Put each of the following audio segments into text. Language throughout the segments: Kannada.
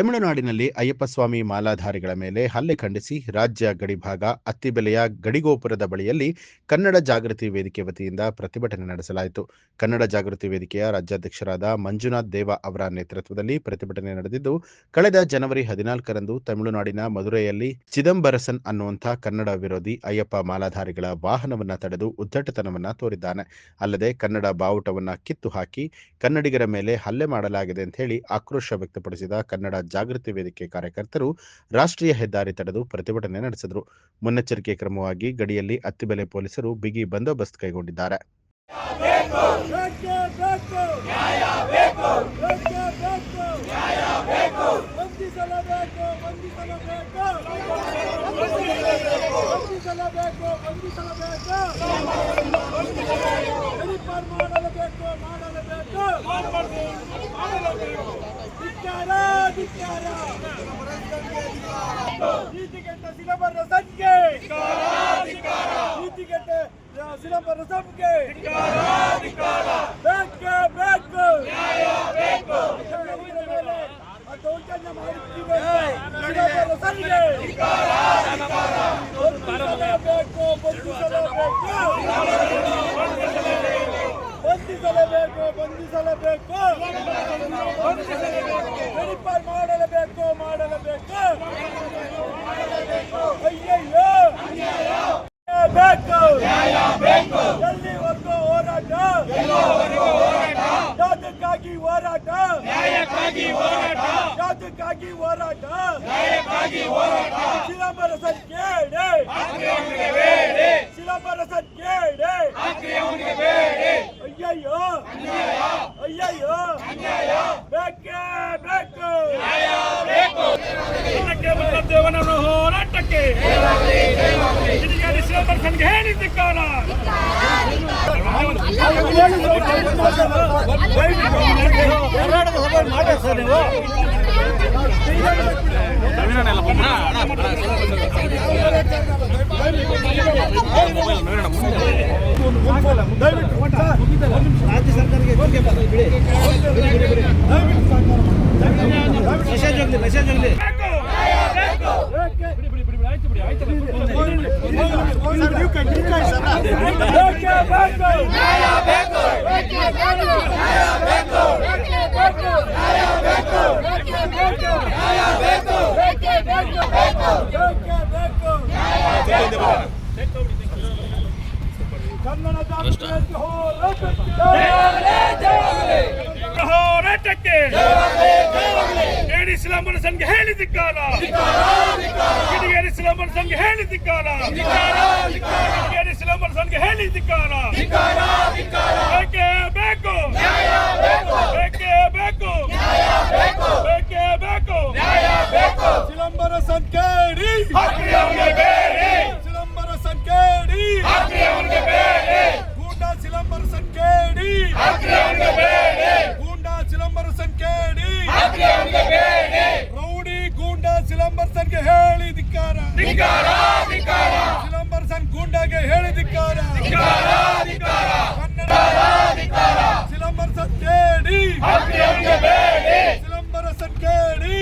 ತಮಿಳುನಾಡಿನಲ್ಲಿ ಅಯ್ಯಪ್ಪಸ್ವಾಮಿ ಮಾಲಾಧಾರಿಗಳ ಮೇಲೆ ಹಲ್ಲೆ ಖಂಡಿಸಿ ರಾಜ್ಯ ಗಡಿಭಾಗ ಅತ್ತಿಬೆಲೆಯ ಗಡಿಗೋಪುರದ ಬಳಿಯಲ್ಲಿ ಕನ್ನಡ ಜಾಗೃತಿ ವೇದಿಕೆ ವತಿಯಿಂದ ಪ್ರತಿಭಟನೆ ನಡೆಸಲಾಯಿತು. ಕನ್ನಡ ಜಾಗೃತಿ ವೇದಿಕೆಯ ರಾಜ್ಯಾಧ್ಯಕ್ಷರಾದ ಮಂಜುನಾಥ್ ದೇವ ಅವರ ನೇತೃತ್ವದಲ್ಲಿ ಪ್ರತಿಭಟನೆ ನಡೆದಿದ್ದು, ಕಳೆದ ಜನವರಿ 14ರಂದು ತಮಿಳುನಾಡಿನ ಮದುರೈಯಲ್ಲಿ ಚಿದಂಬರಸನ್ ಅನ್ನುವಂಥ ಕನ್ನಡ ವಿರೋಧಿ ಅಯ್ಯಪ್ಪ ಮಾಲಾಧಾರಿಗಳ ವಾಹನವನ್ನ ತಡೆದು ಉದ್ದಟತನವನ್ನ ತೋರಿದ್ದಾನೆ. ಅಲ್ಲದೆ ಕನ್ನಡ ಬಾವುಟವನ್ನ ಕಿತ್ತು ಹಾಕಿ ಕನ್ನಡಿಗರ ಮೇಲೆ ಹಲ್ಲೆ ಮಾಡಲಾಗಿದೆ ಅಂತ ಹೇಳಿ ಆಕ್ರೋಶ ವ್ಯಕ್ತಪಡಿಸಿದ ಕನ್ನಡ ಜಾಗೃತಿ ವೇದಿಕೆ ಕಾರ್ಯಕರ್ತರು ರಾಷ್ಟ್ರೀಯ ಹೆದ್ದಾರಿ ತಡೆದು ಪ್ರತಿಭಟನೆ ನಡೆಸಿದರು. ಮುನ್ನೆಚ್ಚರಿಕೆ ಕ್ರಮವಾಗಿ ಗಡಿಯಲ್ಲಿ ಅತ್ತಿಬೆಲೆ ಪೊಲೀಸರು ಬಿಗಿ ಬಂದೋಬಸ್ತ್ ಕೈಗೊಂಡಿದ್ದಾರೆ. ಹೋರಾಟಕ್ಕೆ ರಾಜ್ಯ ಸರ್ಕಾರಕ್ಕೆ ಮೆಸೇಜ್ ಹೋಗಲಿ. ಹೋರಾಟಕ್ಕೆ ಶ್ರೀರಾಮನ ಸಂಘ ಹೇಳಿದಿಕ್ಕಾರ, ಶ್ರೀರಾಮನ ಸಂಘ ಹೇಳಿದಿಕ್ಕಾರ, ಶ್ರೀರಾಮನ ಸಂಘ ಹೇಳಿದಿಕ್ಕಾರ. ಬೇಕೇ ಬೇಕು, ಬೇಕೇ ಬೇಕು, ಬೇಕೇ ಬೇಕು. ಚಿದಂಬರ ಸಂಕೇಡಿ, ಚಿದಂಬರ ಸಂಕೇಡಿ, ಗೂಂಡಾ ಚಿದಂಬರ ಸಂಕೇಡಿ, ಗೂಂಡಾ ಚಿದಂಬರ ಸಂಕೇಡಿ, ರೌಡಿ ಗೂಂಡಾ ಚಿದಂಬರಸನ್ಗೆ ಹೇಳಿ ಧಿಕ್ಕಾರ, ಚಿದಂಬರಸನ್ ಗೂಂಡಾಗೆ ಹೇಳಿ ಧಿಕ್ಕಾರ. ಕನ್ನಡ ಚಿದಂಬರಸನ್ ಕೇಳಿ, ಚಿದಂಬರಸನ್ ಕೇಳಿ,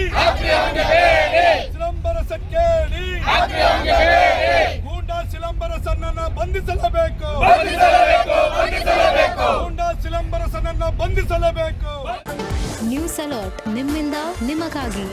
ಚಿದಂಬರಸನ್ ಕೇಳಿ. ಗೂಂಡಾ ಚಿದಂಬರಸನ್ನನ್ನು ಬಂಧಿಸಲೇಬೇಕು, ಗೂಂಡಾ ಚಿದಂಬರಸನ್ನನ್ನು ಬಂಧಿಸಲೇಬೇಕು. ನ್ಯೂಸ್ ಅಲರ್ಟ್, ನಿಮ್ಮಿಂದ ನಿಮಗಾಗಿ.